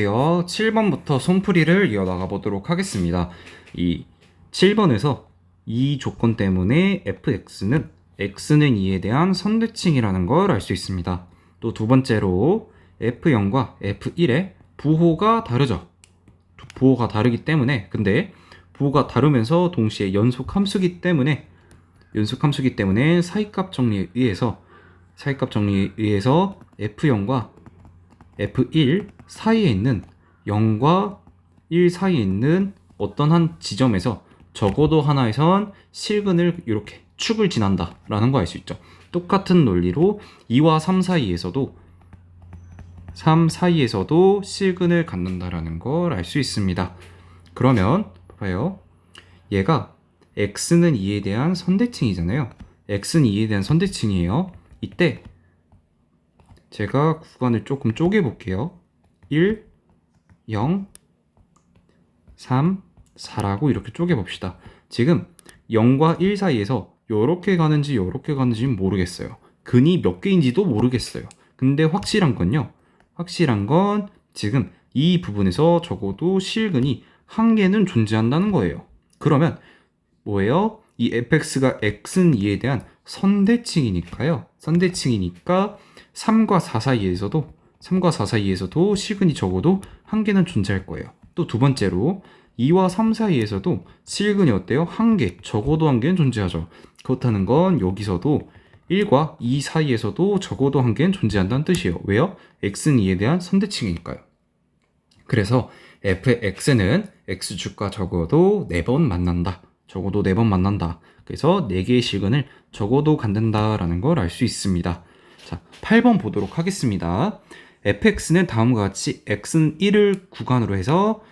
7번부터 손풀이를 이어나가 보도록 하겠습니다. 이 7번에서 이 조건 때문에 fx는 x는 2에 대한 선대칭이라는 걸 알 수 있습니다. 또 두 번째로 f0과 f1의 부호가 다르죠. 부호가 다르기 때문에, 근데 부호가 다르면서 동시에 연속함수기 때문에 사이값 정리에 의해서 f0과 f1 사이에 있는 0과 1 사이에 있는 어떤 한 지점에서 적어도 하나에선 실근을 이렇게 축을 지난다 라는 거 알 수 있죠. 똑같은 논리로 2와 3 사이에서도 실근을 갖는다라는 걸 알 수 있습니다. 그러면 봐요. 얘가 x는 2에 대한 선대칭이잖아요. x는 2에 대한 선대칭이에요. 이때 제가 구간을 조금 쪼개 볼게요. 1, 0, 3, 4라고 이렇게 쪼개 봅시다. 지금 0과 1 사이에서 요렇게 가는지 요렇게 가는지는 모르겠어요. 근이 몇 개인지도 모르겠어요. 근데 확실한 건 지금 이 부분에서 적어도 실근이 한 개는 존재한다는 거예요. 그러면 뭐예요? 이 fx가 x는 2에 대한 선대칭이니까 3과 4 사이에서도 실근이 적어도 한 개는 존재할 거예요. 또 두 번째로 2와 3 사이에서도 실근이 어때요? 한 개, 적어도 한 개는 존재하죠. 그렇다는 건 여기서도 1과 2 사이에서도 적어도 한 개는 존재한다는 뜻이에요. 왜요? x는 2에 대한 선대칭이니까요. 그래서 fx는 x축과 적어도 4번 만난다. 그래서 4개의 실근을 적어도 갖는다라는 걸 알 수 있습니다. 자, 8번 보도록 하겠습니다. fx는 다음과 같이 x는 1을 구간으로 해서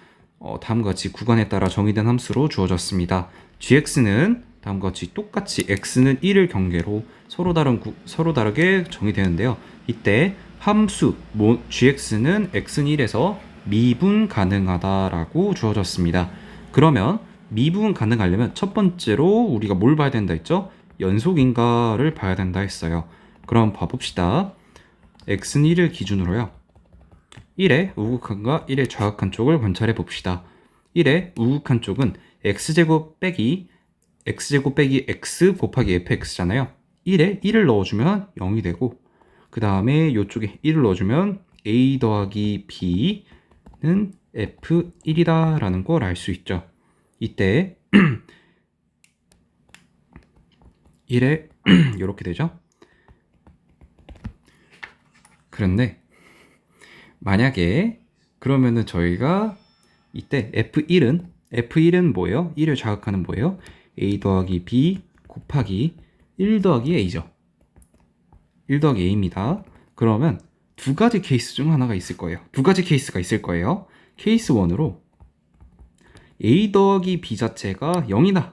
다음과 같이 구간에 따라 정의된 함수로 주어졌습니다. gx는 다음과 같이 똑같이 x는 1을 경계로 서로 다르게 정의되는데요. 이때 함수 gx는 x는 1에서 미분 가능하다라고 주어졌습니다. 그러면 미분 가능하려면 첫 번째로 우리가 뭘 봐야 된다 했죠? 연속인가를 봐야 된다 했어요. 그럼 봐봅시다. x는 1을 기준으로요. 1의 우극한과 1의 좌극한 쪽을 관찰해 봅시다. 1의 우극한 쪽은 x제곱 빼기 x 곱하기 fx잖아요. 1에 1을 넣어주면 0이 되고, 그 다음에 이쪽에 1을 넣어주면 a 더하기 b는 f1이다 라는 걸 알 수 있죠. 이때 1에 이렇게 되죠. 그런데 만약에 그러면은 저희가 이때 F1은 뭐예요? 1을 자극하는 뭐예요? A 더하기 B 곱하기 1 더하기 A죠. 1 더하기 A입니다. 그러면 두 가지 케이스 중 하나가 있을 거예요. 두 가지 케이스가 있을 거예요. 케이스 1으로 A 더하기 B 자체가 0이다.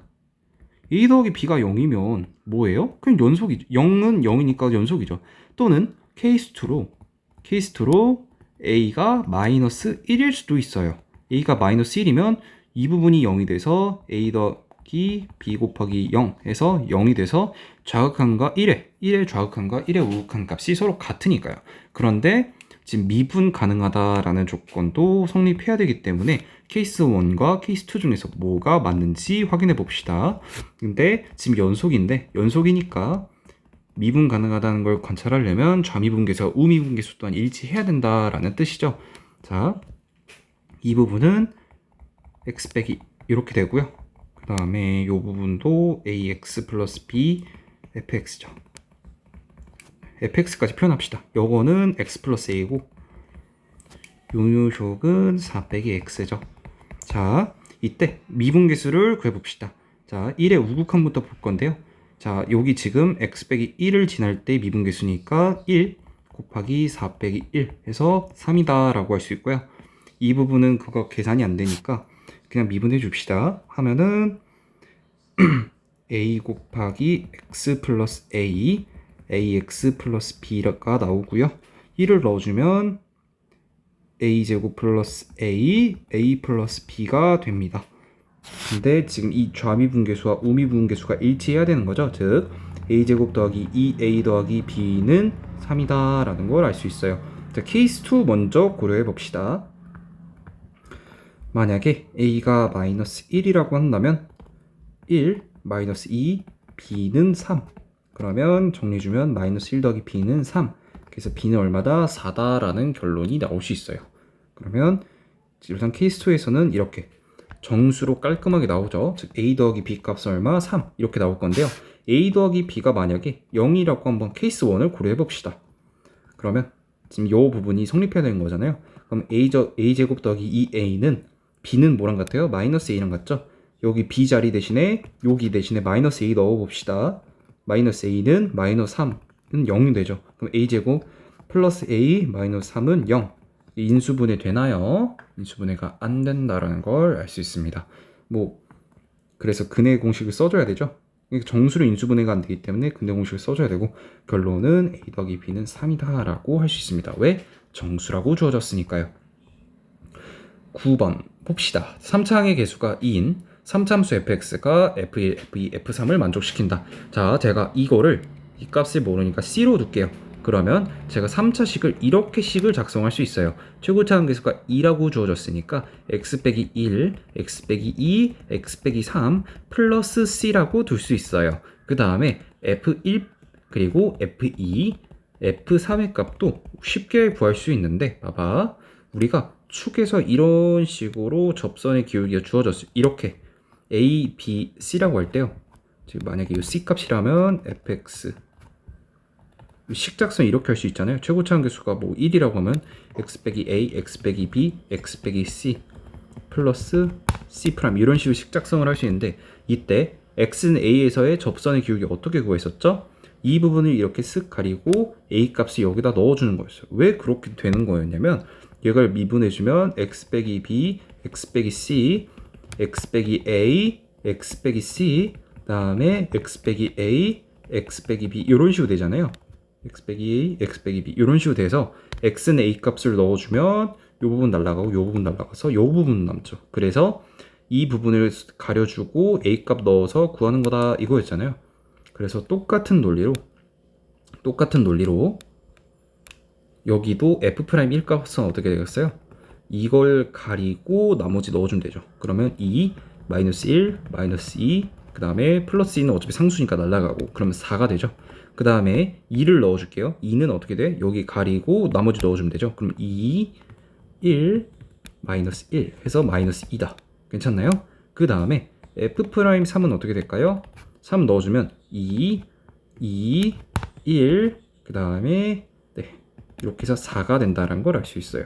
A 더하기 B가 0이면 뭐예요? 그냥 연속이죠. 0은 0이니까 연속이죠. 또는 케이스 2로 A가 마이너스 1일 수도 있어요. A가 마이너스 1이면 이 부분이 0이 돼서 A 더하기 B 곱하기 0에서 0이 돼서 좌극한과 1의 좌극한과 1의 우극한 값이 서로 같으니까요. 그런데 지금 미분 가능하다라는 조건도 성립해야 되기 때문에 케이스 1과 케이스 2 중에서 뭐가 맞는지 확인해 봅시다. 근데 지금 연속이니까 미분 가능하다는 걸 관찰하려면 좌미분계수와 우미분계수 또한 일치해야 된다라는 뜻이죠. 자, 이 부분은 x 빼기 이렇게 되고요. 그 다음에 이 부분도 ax 플러스 b fx죠. fx까지 표현합시다. 요거는 x 플러스 a고 요요식은 4 빼기 x죠. 자, 이때 미분계수를 구해봅시다. 자, 1의 우극한부터 볼 건데요. 자, 여기 지금 x 빼기 1을 지날 때 미분계수니까 1 곱하기 4 빼기 1 해서 3이다 라고 할 수 있고요. 이 부분은 그거 계산이 안 되니까 그냥 미분해 줍시다. 하면은 a 곱하기 x 플러스 a, ax 플러스 b가 나오고요. 1을 넣어주면 a제곱 플러스 a 플러스 b가 됩니다. 근데 지금 이 좌미분계수와 우미분계수가 일치해야 되는 거죠. 즉 a제곱 더하기 2a 더하기 b는 3이다 라는 걸 알 수 있어요. 자, 케이스 2 먼저 고려해 봅시다. 만약에 a가 마이너스 1이라고 한다면 1, 마이너스 2, b는 3. 그러면 정리해주면 마이너스 1 더하기 b는 3. 그래서 b는 얼마다? 4다라는 결론이 나올 수 있어요. 그러면 우선 케이스 2에서는 이렇게 정수로 깔끔하게 나오죠. 즉 a 더하기 b 값은 얼마? 3 이렇게 나올 건데요. a 더하기 b가 만약에 0이라고 한번 케이스 1을 고려해 봅시다. 그러면 지금 이 부분이 성립해야 되는 거잖아요. 그럼 a제곱 더하기 2a는 b는 뭐랑 같아요? 마이너스 a랑 같죠? 여기 b 자리 대신에 여기 대신에 마이너스 a 넣어봅시다. 마이너스 a는 마이너스 3은 0이 되죠. 그럼 a제곱 플러스 a 마이너스 3은 0. 인수분해 되나요? 인수분해가 안 된다라는 걸 알 수 있습니다. 그래서 근해 공식을 써줘야 되죠. 정수로 인수분해가 안 되기 때문에 근해 공식을 써줘야 되고 결론은 a 더하기 b는 3이다 라고 할 수 있습니다. 왜? 정수라고 주어졌으니까요. 9번 봅시다. 3차항의 개수가 2인 3참수 fx가 f1, f2, f3을 만족시킨다. 자, 제가 이 값을 모르니까 c로 둘게요. 그러면 제가 3차식을 이렇게 식을 작성할 수 있어요. 최고차항 개수가 2라고 주어졌으니까 x 빼기 1, x 빼기 2, x 빼기 3 플러스 c라고 둘 수 있어요. 그 다음에 f1 그리고 f2, f3의 값도 쉽게 구할 수 있는데 봐봐. 우리가 축에서 이런 식으로 접선의 기울기가 주어졌어요. 이렇게 a, b, c라고 할 때요. 지금 만약에 이 c 값이라면 fx 식작성 이렇게 할 수 있잖아요. 최고차항 개수가 1이라고 하면 x 빼기 a, x 빼기 b, x 빼기 c 플러스 c 프라임 이런 식으로 식작성을 할 수 있는데 이때 x는 a에서의 접선의 기울기 어떻게 구했었죠? 이 부분을 이렇게 쓱 가리고 a 값을 여기다 넣어주는 거였어요. 왜 그렇게 되는 거였냐면 이걸 미분해주면 x 빼기 b, x 빼기 c, x 빼기 a, x 빼기 c 그 다음에 x 빼기 a, x 빼기 b 이런 식으로 되잖아요. x 빼기 a, x 빼기 b 이런 식으로 돼서 x는 a 값을 넣어주면 이 부분 날라가고 이 부분 날라가서 이 부분 남죠. 그래서 이 부분을 가려주고 a 값 넣어서 구하는 거다 이거였잖아요. 그래서 똑같은 논리로 여기도 f'1 값은 어떻게 되겠어요? 이걸 가리고 나머지 넣어주면 되죠. 그러면 2, 마이너스 1, 마이너스 2, 그 다음에 플러스 2는 어차피 상수니까 날라가고 그러면 4가 되죠. 그 다음에 2를 넣어줄게요. 2는 어떻게 돼? 여기 가리고 나머지 넣어주면 되죠. 그럼 2, 1, 마이너스 1 해서 마이너스 2다. 괜찮나요? 그 다음에 f'3은 어떻게 될까요? 3 넣어주면 2, 2, 1, 그 다음에 이렇게 해서 4가 된다는 걸 알 수 있어요.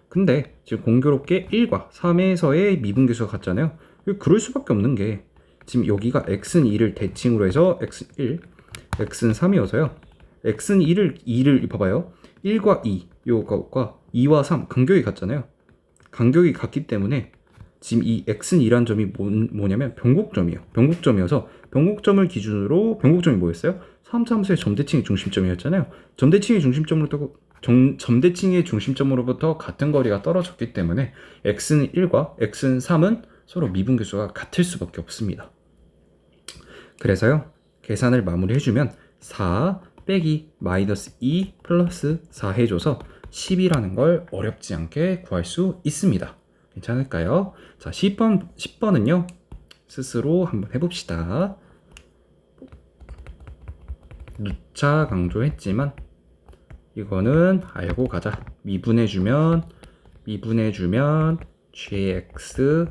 근데 지금 공교롭게 1과 3에서의 미분계수가 같잖아요. 그럴 수밖에 없는 게 지금 여기가 x는 2를 대칭으로 해서 x는 1, x는 3이어서요. x는 2를 봐봐요. 1과 2, 요거가 2와 3 간격이 같잖아요. 간격이 같기 때문에 지금 이 x는 2란 점이 뭐냐면 변곡점이에요. 변곡점이어서 변곡점을 기준으로 변곡점이 뭐였어요? 3참수의 점대칭의 중심점이었잖아요. 점대칭의 중심점으로부터 같은 거리가 떨어졌기 때문에 x는 1과 x는 3은 서로 미분계수가 같을 수밖에 없습니다. 그래서요. 계산을 마무리해주면 4 빼기 마이너스 2 플러스 4 해줘서 10이라는 걸 어렵지 않게 구할 수 있습니다. 괜찮을까요? 자, 10번은요. 스스로 한번 해봅시다. 누차 강조했지만 이거는 알고 가자. 미분해주면 gx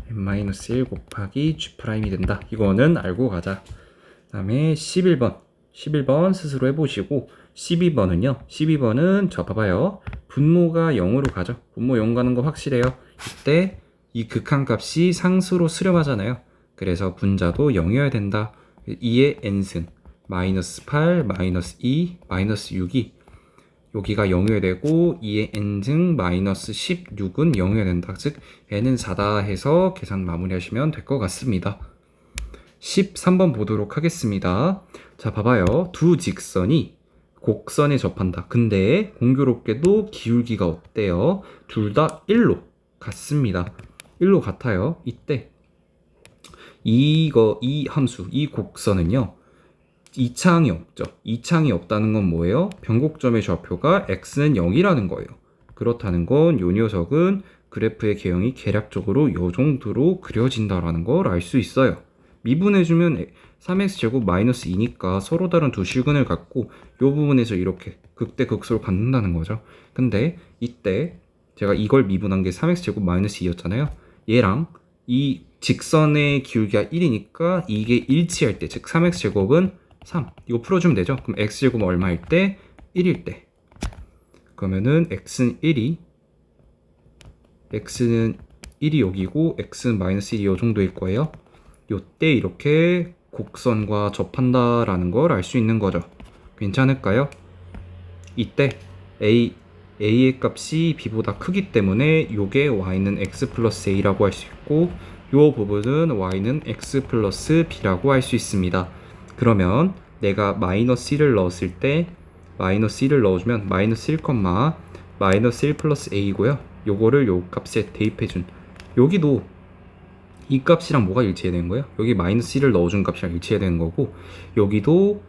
n-1 곱하기 g'이 된다. 이거는 알고 가자. 그 다음에 11번 스스로 해보시고 12번은 저 봐봐요. 분모가 0으로 가죠. 분모 0 가는 거 확실해요. 이때 이 극한값이 상수로 수렴하잖아요. 그래서 분자도 0이어야 된다. 2의 n승 마이너스 8, 마이너스 2, 마이너스 6이 여기가 0이어야 되고 2의 n승 마이너스 16은 0이어야 된다. 즉 n은 4다 해서 계산 마무리하시면 될 것 같습니다. 13번 보도록 하겠습니다. 자, 봐봐요. 두 직선이 곡선에 접한다. 근데 공교롭게도 기울기가 어때요? 둘 다 1로 같습니다. 1로 같아요. 이때 이 함수, 이 곡선은요. 이차항이 없죠. 이차항이 없다는 건 뭐예요? 변곡점의 좌표가 x는 0이라는 거예요. 그렇다는 건 이 녀석은 그래프의 개형이 계략적으로 이 정도로 그려진다라는 걸 알 수 있어요. 미분해주면 3x제곱 마이너스 2니까 서로 다른 두 실근을 갖고 이 부분에서 이렇게 극대극소를 갖는다는 거죠. 근데 이때 제가 이걸 미분한 게 3x제곱 마이너스 2였잖아요. 얘랑 이 직선의 기울기가 1이니까 이게 일치할 때, 즉 3x제곱은 3. 이거 풀어주면 되죠. 그럼 x제곱은 얼마일 때? 1일 때. 그러면은 x는 1이 여기고 x는 마이너스 1이 이 정도일 거예요. 요때 이렇게 곡선과 접한다라는 걸 알 수 있는 거죠. 괜찮을까요? 이때 a의 값이 b보다 크기 때문에 요게 y는 x 플러스 a라고 할 수 있고 요 부분은 y는 x 플러스 b라고 할 수 있습니다. 그러면 내가 마이너스 1을 넣었을 때 마이너스 1을 넣어주면 마이너스 1, 마이너스 1 플러스 a고요. 요거를 요 값에 대입해준 여기도 이 값이랑 뭐가 일치해야 되는 거예요? 여기 마이너스 1을 넣어준 값이랑 일치해야 되는 거고 여기도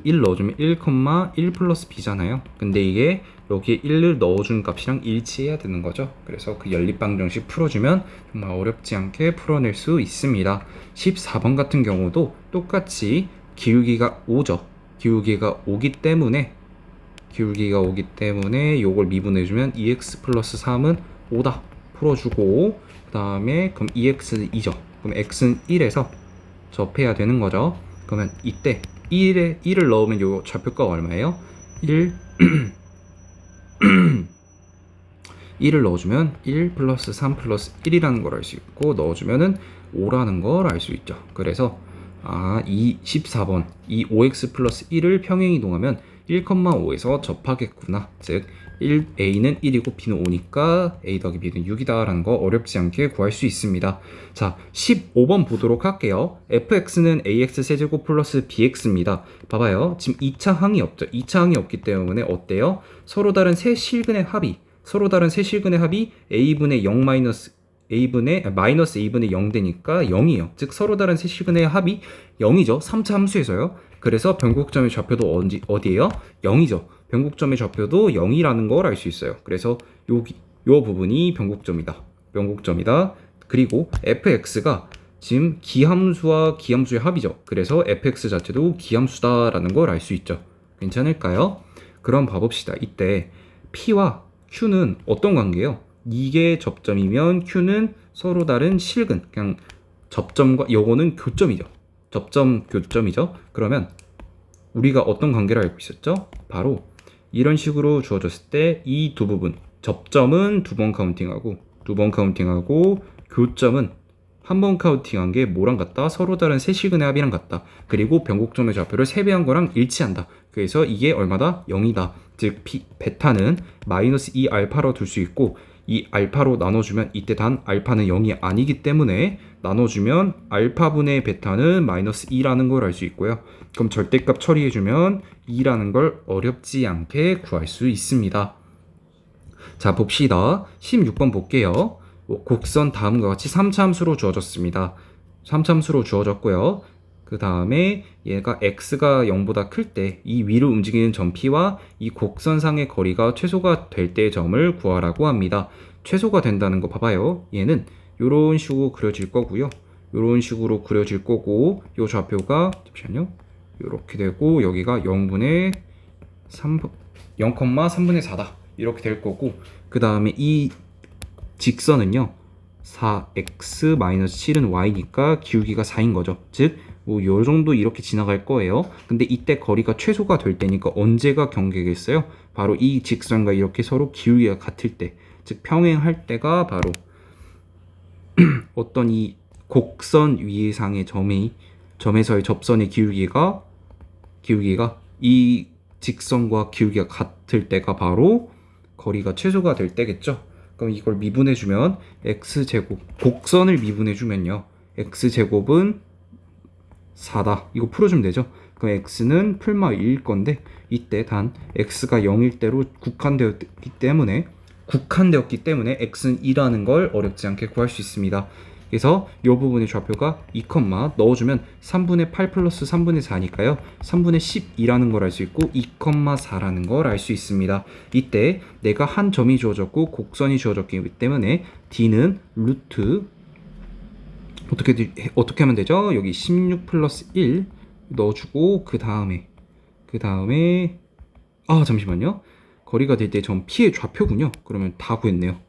1 넣어주면 1, 플러스 b잖아요. 근데 이게 여기에 1을 넣어준 값이랑 일치해야 되는 거죠. 그래서 그 연립방정식 풀어주면 정말 어렵지 않게 풀어낼 수 있습니다. 14번 같은 경우도 똑같이 기울기가 5죠. 기울기가 5기 때문에 요걸 미분해주면 2x 플러스 3은 5다. 풀어주고 그 다음에 그럼 2x는 2죠. 그럼 x는 1에서 접해야 되는 거죠. 그러면 이때 1을 넣으면 요 좌표가 얼마예요? 1을 넣어주면 1 플러스 3 플러스 1이라는 걸 알 수 있고 넣어주면은 5라는 걸 알 수 있죠. 그래서 이 14번 이 5x 플러스 1을 평행 이동하면 1,5에서 접하겠구나. 즉 A는 1이고 B는 5니까 A 더하기 B는 6이다 라는 거 어렵지 않게 구할 수 있습니다. 자, 15번 보도록 할게요. fx는 ax 세제곱 플러스 bx입니다. 봐봐요. 지금 2차 항이 없죠. 2차 항이 없기 때문에 어때요? 서로 다른 세 실근의 합이 a분의 0 마이너스 a분의 0 되니까 0이에요. 즉 서로 다른 세 실근의 합이 0이죠. 3차 함수에서요. 그래서 변곡점의 좌표도 어디예요? 0이죠. 변곡점의 좌표도 0이라는 걸 알 수 있어요. 그래서 요 부분이 변곡점이다. 그리고 fx가 지금 기함수와 기함수의 합이죠. 그래서 fx 자체도 기함수다라는 걸 알 수 있죠. 괜찮을까요? 그럼 봐봅시다. 이때 p와 q는 어떤 관계예요? 이게 접점이면 q는 서로 다른 실근, 그냥 접점과 요거는 교점이죠. 교점이죠. 그러면 우리가 어떤 관계를 알고 있었죠? 바로 이런 식으로 주어졌을 때 이 두 부분, 접점은 2번 카운팅하고 교점은 한 번 카운팅한 게 뭐랑 같다? 서로 다른 세 실근의 합이랑 같다. 그리고 변곡점의 좌표를 3배한 거랑 일치한다. 그래서 이게 얼마다? 0이다. 즉 베타는 마이너스 2알파로 둘 수 있고 이 알파로 나눠주면 이때 단 알파는 0이 아니기 때문에 나눠주면 알파분의 베타는 마이너스 2라는 걸 알 수 있고요. 그럼 절대값 처리해주면 2라는 걸 어렵지 않게 구할 수 있습니다. 자, 봅시다. 16번 볼게요. 곡선 다음과 같이 3차 함수로 주어졌습니다. 3차 함수로 주어졌고요. 그 다음에 얘가 x가 0보다 클 때 이 위로 움직이는 점 P와 이 곡선상의 거리가 최소가 될 때의 점을 구하라고 합니다. 최소가 된다는 거 봐봐요. 얘는 이런 식으로 그려질 거고요. 이런 식으로 그려질 거고 이 좌표가 잠시만요. 이렇게 되고 여기가 0,3분의 4다. 이렇게 될 거고 그 다음에 이 직선은요. 4x-7은 y니까 기울기가 4인 거죠. 즉 요 정도 이렇게 지나갈 거예요. 근데 이때 거리가 최소가 될 때니까 언제가 경계겠어요? 바로 이 직선과 이렇게 서로 기울기가 같을 때, 즉 평행할 때가 바로 어떤 이 곡선 위상의 점에서의 접선의 기울기가 이 직선과 기울기가 같을 때가 바로 거리가 최소가 될 때겠죠. 그럼 이걸 미분해주면 x제곱, 곡선을 미분해주면요. x제곱은 4다. 이거 풀어주면 되죠. 그럼 x는 풀마 1일 건데 이때 단 x가 0일 대로 국한되었기 때문에 x는 2라는 걸 어렵지 않게 구할 수 있습니다. 그래서 이 부분의 좌표가 2, 넣어주면 3분의 8 플러스 3분의 4니까요. 3분의 12라는 걸 알 수 있고 2, 4라는 걸 알 수 있습니다. 이때 내가 한 점이 주어졌고 곡선이 주어졌기 때문에 D는 루트 어떻게 하면 되죠? 여기 16 플러스 1 넣어주고 그 다음에 잠시만요. 거리가 될 때 전 P의 좌표군요. 그러면 다 구했네요.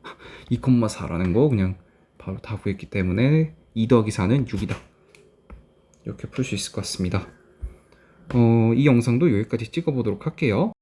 2, 4라는 거 그냥 바로 다 구했기 때문에 2 더하기 4는 6이다. 이렇게 풀 수 있을 것 같습니다. 이 영상도 여기까지 찍어보도록 할게요.